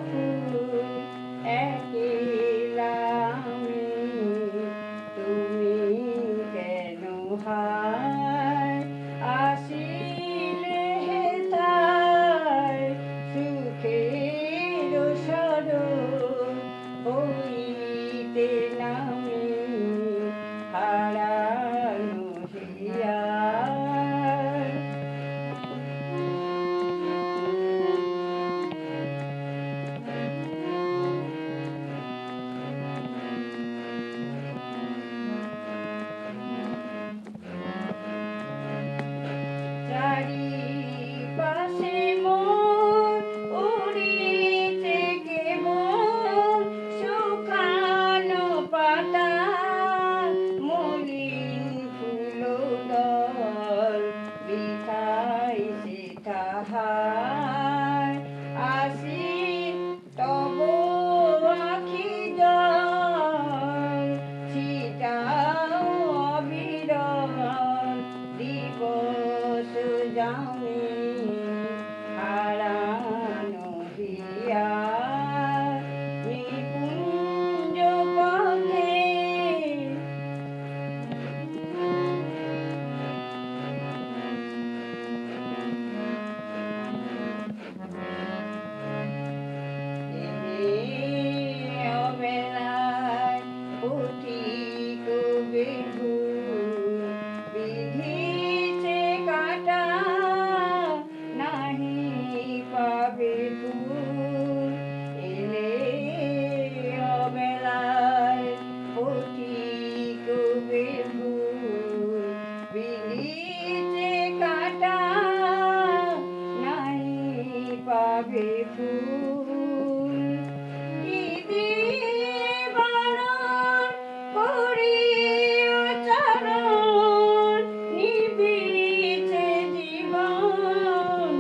ফুল একলা আমি, তুমি কেন হায় আসিলে হেথায় সুখের সদর হইতে নামি হারানো হিয়া। চারিপাশে মোর উড়িতে কেবল শুকানো পাতা, মলিন ফুলদল বিথায় সে তাহার আসি তব আখি জল ছিটাও অবিরল দিবস জামি হারানো হিয়া। নিকুঞ্জ পথে অবেলায় পথিক বেহুল বিধিছে কাটা নাহি পাবে ফুল। এলে অবেলায় পথিক বেহুল বিধিছে কাটা নাহি পাবে ফুল। কি দিয়ে বারণ করিও চরণ নিবিছে জীবন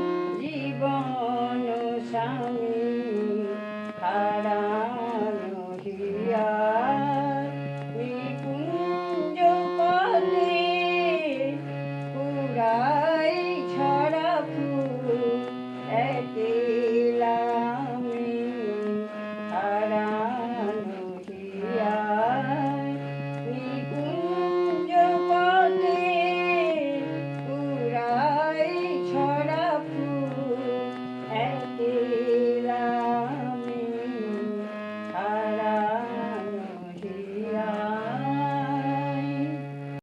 জীবন স্বামী হারা